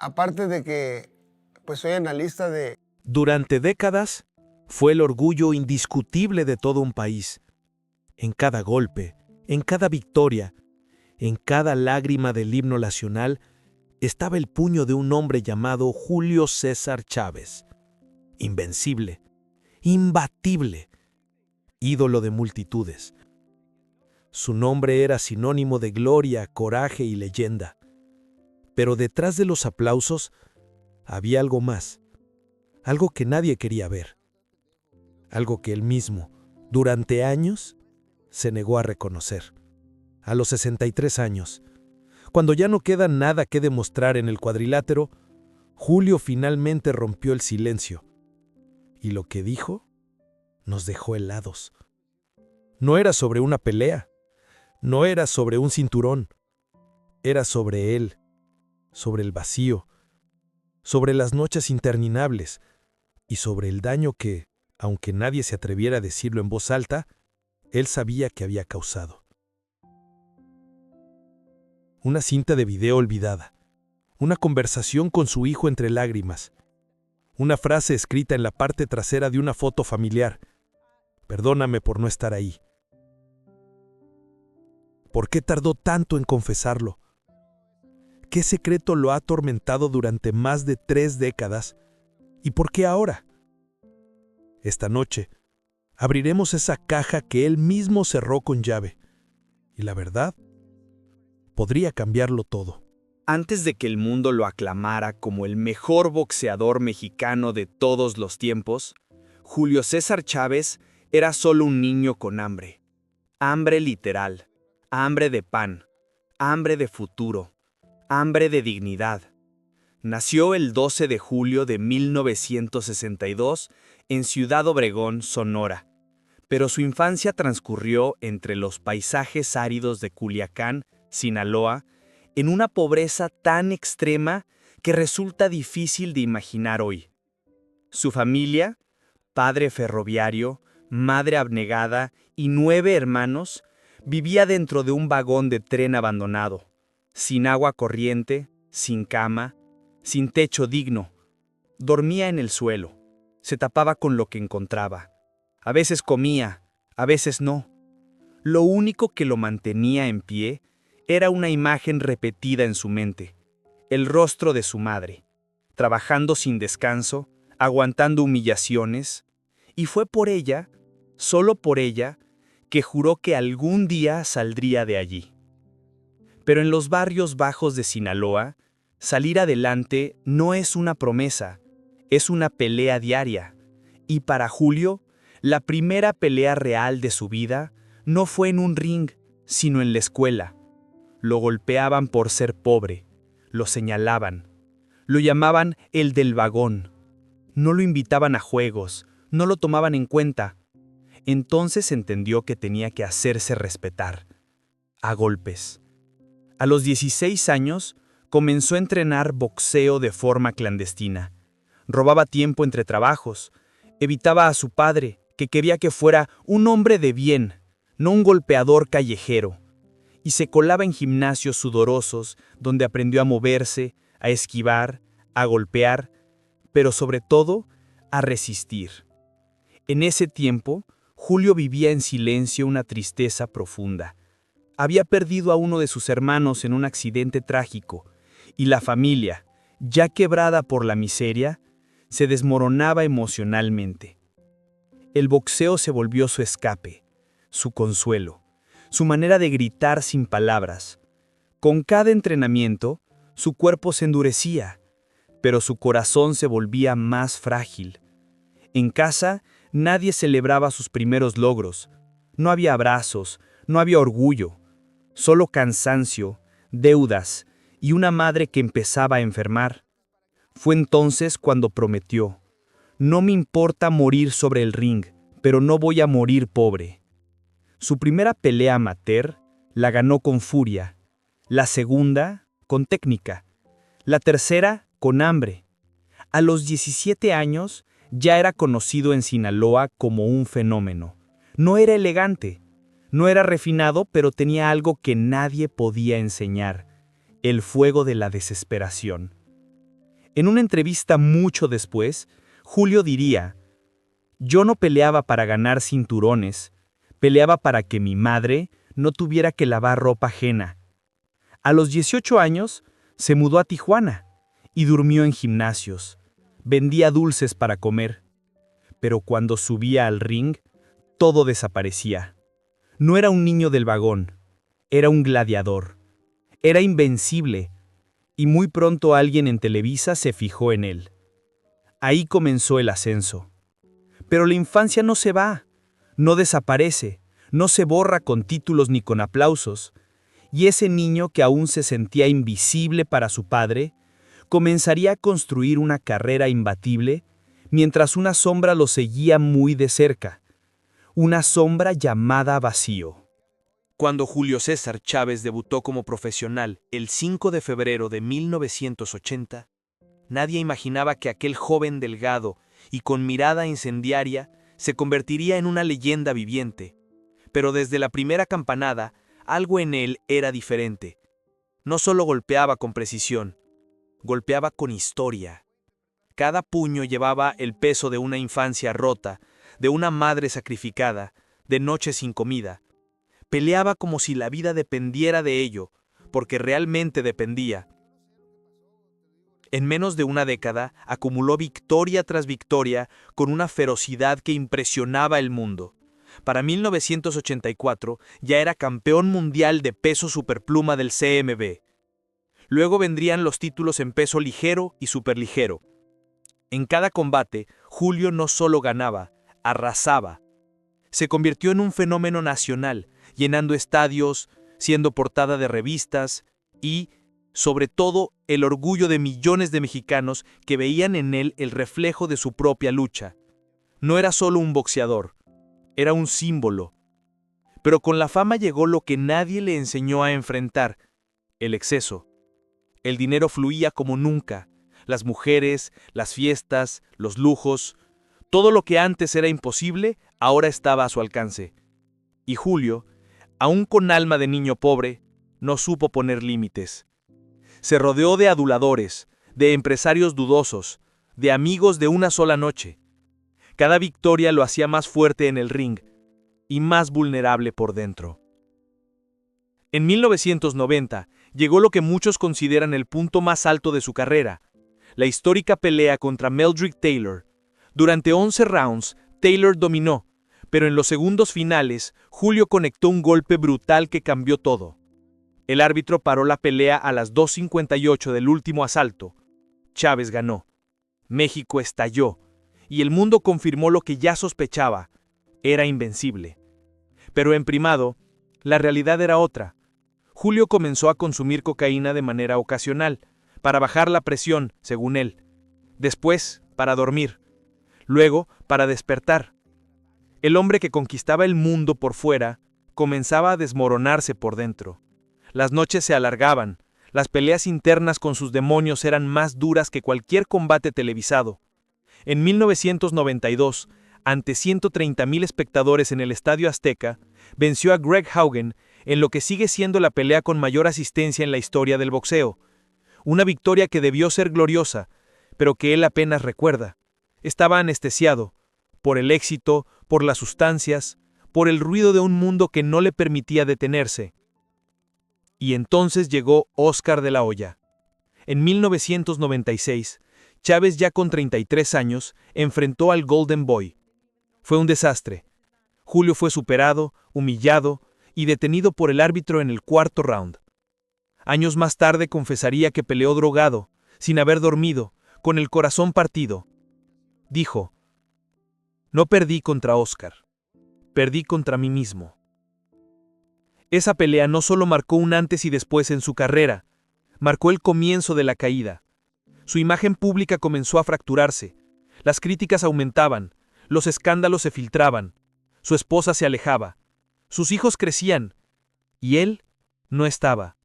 aparte de que pues soy analista de... Durante décadas, fue el orgullo indiscutible de todo un país. En cada golpe, en cada victoria, en cada lágrima del himno nacional, estaba el puño de un hombre llamado Julio César Chávez. Invencible, imbatible, ídolo de multitudes. Su nombre era sinónimo de gloria, coraje y leyenda. Pero detrás de los aplausos había algo más, algo que nadie quería ver, algo que él mismo, durante años, se negó a reconocer. A los 63 años, cuando ya no queda nada que demostrar en el cuadrilátero, Julio finalmente rompió el silencio. Y lo que dijo nos dejó helados. No era sobre una pelea, no era sobre un cinturón, era sobre él, sobre el vacío, sobre las noches interminables y sobre el daño que, aunque nadie se atreviera a decirlo en voz alta, él sabía que había causado. Una cinta de video olvidada, una conversación con su hijo entre lágrimas, una frase escrita en la parte trasera de una foto familiar. Perdóname por no estar ahí. ¿Por qué tardó tanto en confesarlo? ¿Qué secreto lo ha atormentado durante más de 3 décadas? ¿Y por qué ahora? Esta noche, abriremos esa caja que él mismo cerró con llave. Y la verdad, podría cambiarlo todo. Antes de que el mundo lo aclamara como el mejor boxeador mexicano de todos los tiempos, Julio César Chávez era solo un niño con hambre. Hambre literal, hambre de pan, hambre de futuro, hambre de dignidad. Nació el 12 de julio de 1962 en Ciudad Obregón, Sonora, pero su infancia transcurrió entre los paisajes áridos de Culiacán, Sinaloa, en una pobreza tan extrema que resulta difícil de imaginar hoy. Su familia, padre ferroviario, madre abnegada y 9 hermanos, vivía dentro de un vagón de tren abandonado, sin agua corriente, sin cama, sin techo digno. Dormía en el suelo, se tapaba con lo que encontraba. A veces comía, a veces no. Lo único que lo mantenía en pie era una imagen repetida en su mente, el rostro de su madre, trabajando sin descanso, aguantando humillaciones, y fue por ella, solo por ella, que juró que algún día saldría de allí. Pero en los barrios bajos de Sinaloa, salir adelante no es una promesa, es una pelea diaria. Y para Julio, la primera pelea real de su vida no fue en un ring, sino en la escuela. Lo golpeaban por ser pobre, lo señalaban, lo llamaban el del vagón. No lo invitaban a juegos, no lo tomaban en cuenta. Entonces entendió que tenía que hacerse respetar, a golpes. A los 16 años, comenzó a entrenar boxeo de forma clandestina. Robaba tiempo entre trabajos, evitaba a su padre, que quería que fuera un hombre de bien, no un golpeador callejero, y se colaba en gimnasios sudorosos donde aprendió a moverse, a esquivar, a golpear, pero sobre todo, a resistir. En ese tiempo, Julio vivía en silencio una tristeza profunda. Había perdido a uno de sus hermanos en un accidente trágico, y la familia, ya quebrada por la miseria, se desmoronaba emocionalmente. El boxeo se volvió su escape, su consuelo, su manera de gritar sin palabras. Con cada entrenamiento, su cuerpo se endurecía, pero su corazón se volvía más frágil. En casa, nadie celebraba sus primeros logros. No había abrazos, no había orgullo, solo cansancio, deudas y una madre que empezaba a enfermar. Fue entonces cuando prometió: no me importa morir sobre el ring, pero no voy a morir pobre. Su primera pelea amateur la ganó con furia, la segunda con técnica, la tercera con hambre. A los 17 años ya era conocido en Sinaloa como un fenómeno. No era elegante, no era refinado, pero tenía algo que nadie podía enseñar: el fuego de la desesperación. En una entrevista mucho después, Julio diría: «Yo no peleaba para ganar cinturones, peleaba para que mi madre no tuviera que lavar ropa ajena». A los 18 años, se mudó a Tijuana y durmió en gimnasios. Vendía dulces para comer. Pero cuando subía al ring, todo desaparecía. No era un niño del vagón, era un gladiador. Era invencible, y muy pronto alguien en Televisa se fijó en él. Ahí comenzó el ascenso. Pero la infancia no se va, no desaparece, no se borra con títulos ni con aplausos, y ese niño que aún se sentía invisible para su padre, comenzaría a construir una carrera imbatible, mientras una sombra lo seguía muy de cerca, una sombra llamada vacío. Cuando Julio César Chávez debutó como profesional el 5 de febrero de 1980, nadie imaginaba que aquel joven delgado y con mirada incendiaria se convertiría en una leyenda viviente. Pero desde la primera campanada, algo en él era diferente. No solo golpeaba con precisión, golpeaba con historia. Cada puño llevaba el peso de una infancia rota, de una madre sacrificada, de noches sin comida. Peleaba como si la vida dependiera de ello, porque realmente dependía. En menos de una década, acumuló victoria tras victoria con una ferocidad que impresionaba el mundo. Para 1984 ya era campeón mundial de peso superpluma del CMB. Luego vendrían los títulos en peso ligero y superligero. En cada combate, Julio no solo ganaba, arrasaba. Se convirtió en un fenómeno nacional, llenando estadios, siendo portada de revistas y, sobre todo, el orgullo de millones de mexicanos que veían en él el reflejo de su propia lucha. No era solo un boxeador, era un símbolo. Pero con la fama llegó lo que nadie le enseñó a enfrentar: el exceso. El dinero fluía como nunca. Las mujeres, las fiestas, los lujos, todo lo que antes era imposible, ahora estaba a su alcance. Y Julio, aún con alma de niño pobre, no supo poner límites. Se rodeó de aduladores, de empresarios dudosos, de amigos de una sola noche. Cada victoria lo hacía más fuerte en el ring y más vulnerable por dentro. En 1990 llegó lo que muchos consideran el punto más alto de su carrera, la histórica pelea contra Meldrick Taylor. Durante 11 rounds, Taylor dominó, pero en los segundos finales, Julio conectó un golpe brutal que cambió todo. El árbitro paró la pelea a las 2:58 del último asalto. Chávez ganó. México estalló, y el mundo confirmó lo que ya sospechaba: era invencible. Pero en primado, la realidad era otra. Julio comenzó a consumir cocaína de manera ocasional, para bajar la presión, según él. Después, para dormir. Luego, para despertar. El hombre que conquistaba el mundo por fuera comenzaba a desmoronarse por dentro. Las noches se alargaban, las peleas internas con sus demonios eran más duras que cualquier combate televisado. En 1992, ante 130,000 espectadores en el Estadio Azteca, venció a Greg Haugen en lo que sigue siendo la pelea con mayor asistencia en la historia del boxeo. Una victoria que debió ser gloriosa, pero que él apenas recuerda. Estaba anestesiado, por el éxito, por las sustancias, por el ruido de un mundo que no le permitía detenerse. Y entonces llegó Oscar de la Hoya. En 1996, Chávez, ya con 33 años, enfrentó al Golden Boy. Fue un desastre. Julio fue superado, humillado y detenido por el árbitro en el cuarto round. Años más tarde confesaría que peleó drogado, sin haber dormido, con el corazón partido. Dijo: «No perdí contra Oscar, perdí contra mí mismo». Esa pelea no solo marcó un antes y después en su carrera, marcó el comienzo de la caída. Su imagen pública comenzó a fracturarse, las críticas aumentaban, los escándalos se filtraban, su esposa se alejaba, sus hijos crecían, y él no estaba.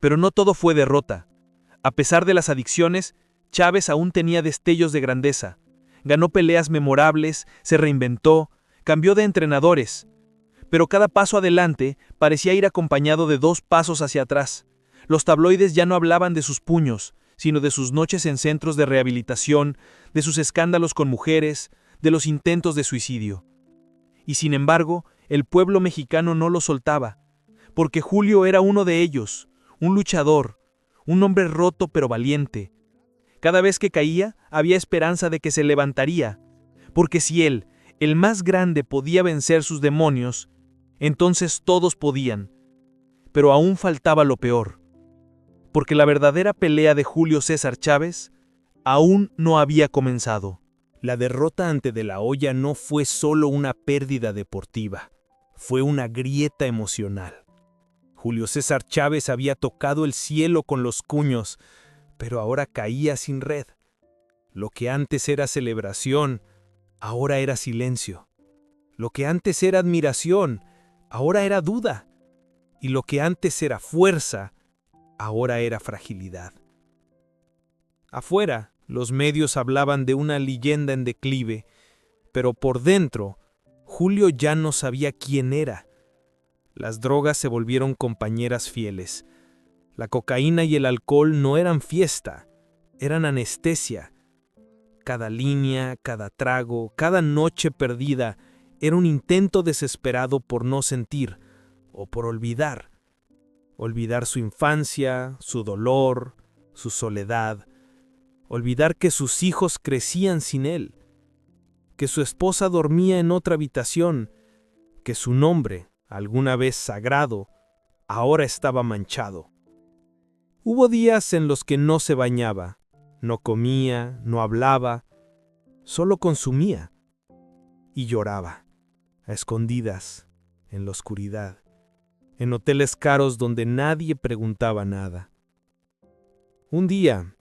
Pero no todo fue derrota. A pesar de las adicciones, Chávez aún tenía destellos de grandeza. Ganó peleas memorables, se reinventó, cambió de entrenadores. Pero cada paso adelante parecía ir acompañado de 2 pasos hacia atrás. Los tabloides ya no hablaban de sus puños, sino de sus noches en centros de rehabilitación, de sus escándalos con mujeres, de los intentos de suicidio. Y sin embargo, el pueblo mexicano no lo soltaba, porque Julio era uno de ellos, un luchador, un hombre roto pero valiente. Cada vez que caía, había esperanza de que se levantaría, porque si él, el más grande, podía vencer sus demonios, entonces todos podían. Pero aún faltaba lo peor, porque la verdadera pelea de Julio César Chávez aún no había comenzado. La derrota ante De La Hoya no fue solo una pérdida deportiva, fue una grieta emocional. Julio César Chávez había tocado el cielo con los cuños, pero ahora caía sin red. Lo que antes era celebración, ahora era silencio. Lo que antes era admiración, ahora era duda. Y lo que antes era fuerza, ahora era fragilidad. Afuera, los medios hablaban de una leyenda en declive, pero por dentro, Julio ya no sabía quién era. Las drogas se volvieron compañeras fieles. La cocaína y el alcohol no eran fiesta, eran anestesia. Cada línea, cada trago, cada noche perdida era un intento desesperado por no sentir o por olvidar. Olvidar su infancia, su dolor, su soledad. Olvidar que sus hijos crecían sin él, que su esposa dormía en otra habitación, que su nombre, alguna vez sagrado, ahora estaba manchado. Hubo días en los que no se bañaba, no comía, no hablaba, solo consumía y lloraba, a escondidas, en la oscuridad, en hoteles caros donde nadie preguntaba nada. Un día,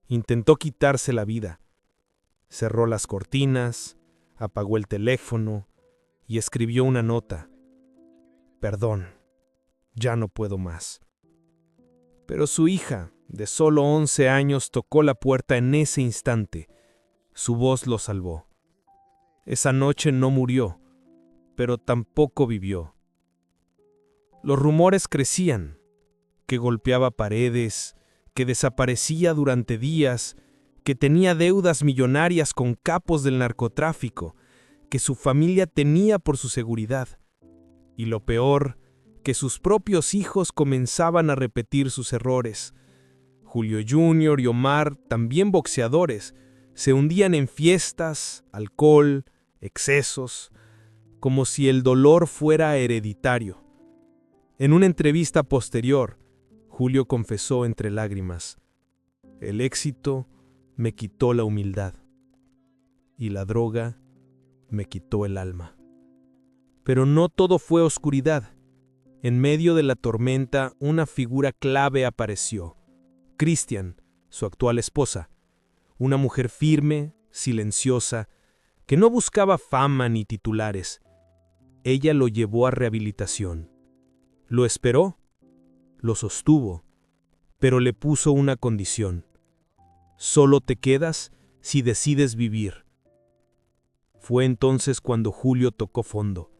intentó quitarse la vida. Cerró las cortinas, apagó el teléfono y escribió una nota. Perdón, ya no puedo más. Pero su hija, de solo 11 años, tocó la puerta en ese instante. Su voz lo salvó. Esa noche no murió, pero tampoco vivió. Los rumores crecían, que golpeaba paredes, que desaparecía durante días, que tenía deudas millonarias con capos del narcotráfico, que su familia temía por su seguridad. Y lo peor, que sus propios hijos comenzaban a repetir sus errores. Julio Jr. y Omar, también boxeadores, se hundían en fiestas, alcohol, excesos, como si el dolor fuera hereditario. En una entrevista posterior, Julio confesó entre lágrimas: el éxito me quitó la humildad y la droga me quitó el alma. Pero no todo fue oscuridad. En medio de la tormenta, una figura clave apareció: Cristian, su actual esposa, una mujer firme, silenciosa, que no buscaba fama ni titulares. Ella lo llevó a rehabilitación. Lo esperó, lo sostuvo, pero le puso una condición: solo te quedas si decides vivir. Fue entonces cuando Julio tocó fondo.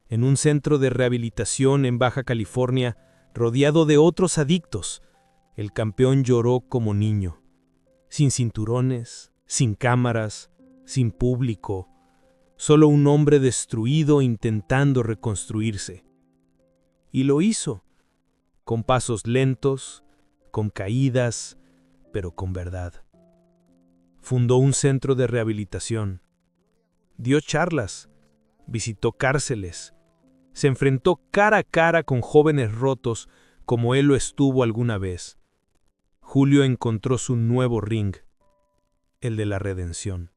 En un centro de rehabilitación en Baja California, rodeado de otros adictos, el campeón lloró como niño, sin cinturones, sin cámaras, sin público, solo un hombre destruido intentando reconstruirse. Y lo hizo, con pasos lentos, con caídas, pero con verdad. Fundó un centro de rehabilitación, dio charlas, visitó cárceles, se enfrentó cara a cara con jóvenes rotos como él lo estuvo alguna vez. Julio encontró su nuevo ring, el de la redención.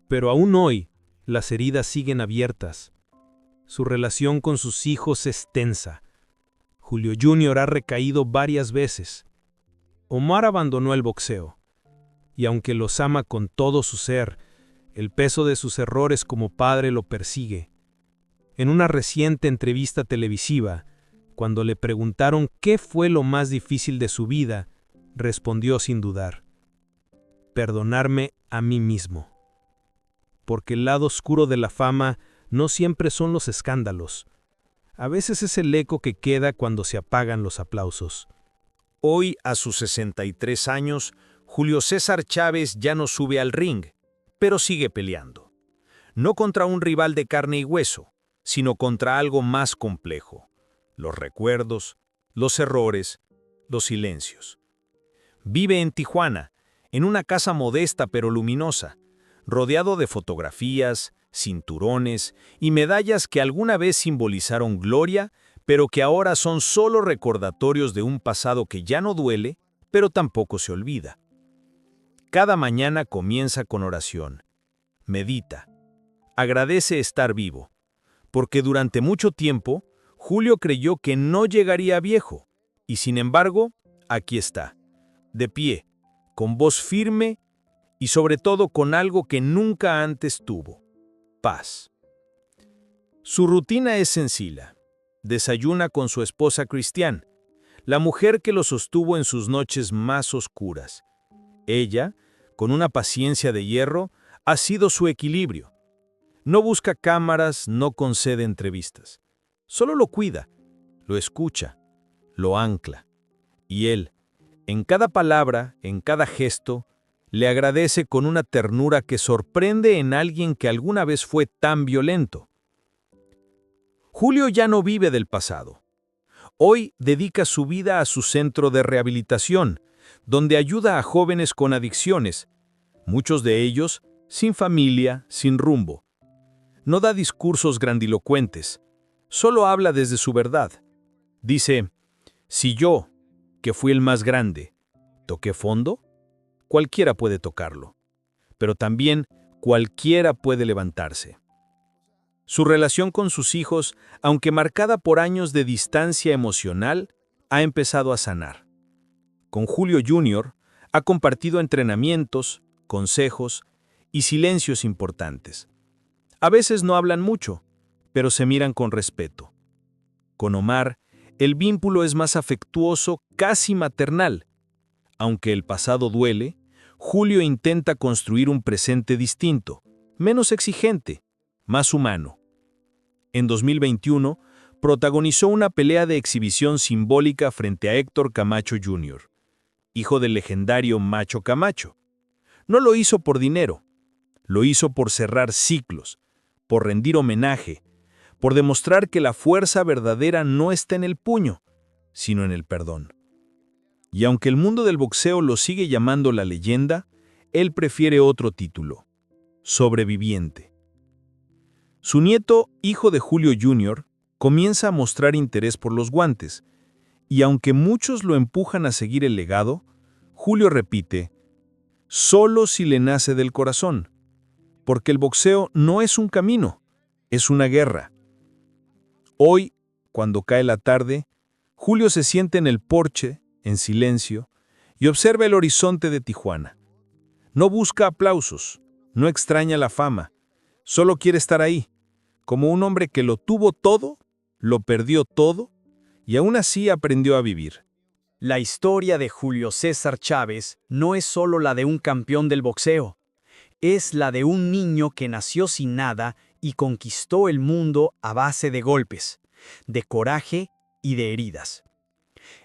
Pero aún hoy, las heridas siguen abiertas. Su relación con sus hijos es tensa. Julio Jr. ha recaído varias veces. Omar abandonó el boxeo, y aunque los ama con todo su ser, el peso de sus errores como padre lo persigue. En una reciente entrevista televisiva, cuando le preguntaron qué fue lo más difícil de su vida, respondió sin dudar: perdonarme a mí mismo. Porque el lado oscuro de la fama no siempre son los escándalos. A veces es el eco que queda cuando se apagan los aplausos. Hoy, a sus 63 años, Julio César Chávez ya no sube al ring, pero sigue peleando. No contra un rival de carne y hueso, sino contra algo más complejo: los recuerdos, los errores, los silencios. Vive en Tijuana, en una casa modesta pero luminosa, rodeado de fotografías, cinturones y medallas que alguna vez simbolizaron gloria, pero que ahora son solo recordatorios de un pasado que ya no duele, pero tampoco se olvida. Cada mañana comienza con oración. Medita. Agradece estar vivo, porque durante mucho tiempo Julio creyó que no llegaría viejo, y sin embargo, aquí está, de pie, con voz firme y sobre todo con algo que nunca antes tuvo: paz. Su rutina es sencilla. Desayuna con su esposa Cristian, la mujer que lo sostuvo en sus noches más oscuras. Ella, con una paciencia de hierro, ha sido su equilibrio. No busca cámaras, no concede entrevistas. Solo lo cuida, lo escucha, lo ancla. Y él, en cada palabra, en cada gesto, le agradece con una ternura que sorprende en alguien que alguna vez fue tan violento. Julio ya no vive del pasado. Hoy dedica su vida a su centro de rehabilitación, donde ayuda a jóvenes con adicciones, muchos de ellos sin familia, sin rumbo. No da discursos grandilocuentes, solo habla desde su verdad. Dice: si yo, que fui el más grande, toqué fondo, cualquiera puede tocarlo, pero también cualquiera puede levantarse. Su relación con sus hijos, aunque marcada por años de distancia emocional, ha empezado a sanar. Con Julio Jr. ha compartido entrenamientos, consejos y silencios importantes. A veces no hablan mucho, pero se miran con respeto. Con Omar, el vínculo es más afectuoso, casi maternal. Aunque el pasado duele, Julio intenta construir un presente distinto, menos exigente, más humano. En 2021, protagonizó una pelea de exhibición simbólica frente a Héctor Camacho Jr., hijo del legendario Macho Camacho. No lo hizo por dinero, lo hizo por cerrar ciclos, por rendir homenaje, por demostrar que la fuerza verdadera no está en el puño, sino en el perdón. Y aunque el mundo del boxeo lo sigue llamando la leyenda, él prefiere otro título: sobreviviente. Su nieto, hijo de Julio Jr., comienza a mostrar interés por los guantes, y aunque muchos lo empujan a seguir el legado, Julio repite: solo si le nace del corazón, porque el boxeo no es un camino, es una guerra. Hoy, cuando cae la tarde, Julio se siente en el porche, en silencio, y observa el horizonte de Tijuana. No busca aplausos, no extraña la fama, solo quiere estar ahí, como un hombre que lo tuvo todo, lo perdió todo, y aún así aprendió a vivir. La historia de Julio César Chávez no es solo la de un campeón del boxeo, es la de un niño que nació sin nada y conquistó el mundo a base de golpes, de coraje y de heridas.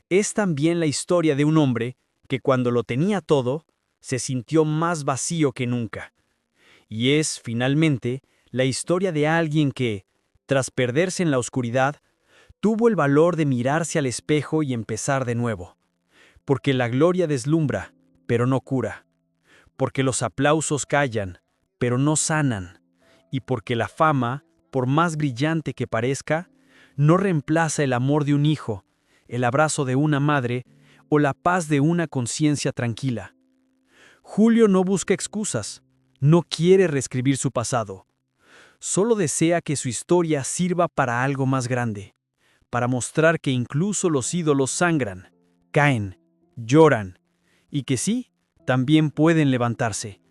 Es también la historia de un hombre que cuando lo tenía todo, se sintió más vacío que nunca. Y es, finalmente, la historia de alguien que, tras perderse en la oscuridad, tuvo el valor de mirarse al espejo y empezar de nuevo. Porque la gloria deslumbra, pero no cura. Porque los aplausos callan, pero no sanan. Y porque la fama, por más brillante que parezca, no reemplaza el amor de un hijo, el abrazo de una madre o la paz de una conciencia tranquila. Julio no busca excusas, no quiere reescribir su pasado. Solo desea que su historia sirva para algo más grande, para mostrar que incluso los ídolos sangran, caen, lloran, y que sí, también pueden levantarse.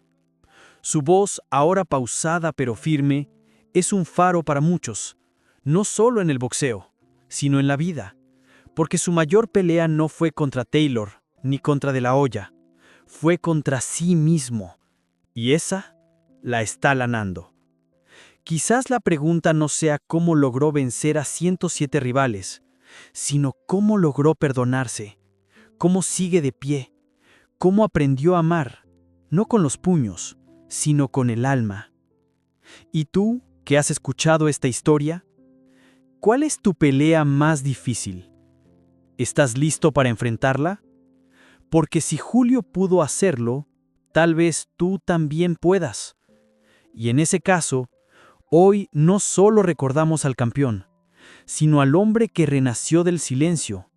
Su voz, ahora pausada pero firme, es un faro para muchos, no solo en el boxeo, sino en la vida, porque su mayor pelea no fue contra Taylor ni contra De La Hoya, fue contra sí mismo, y esa la está ganando. Quizás la pregunta no sea cómo logró vencer a 107 rivales, sino cómo logró perdonarse, cómo sigue de pie, cómo aprendió a amar, no con los puños, sino con el alma. ¿Y tú, que has escuchado esta historia? ¿Cuál es tu pelea más difícil? ¿Estás listo para enfrentarla? Porque si Julio pudo hacerlo, tal vez tú también puedas. Y en ese caso, hoy no solo recordamos al campeón, sino al hombre que renació del silencio,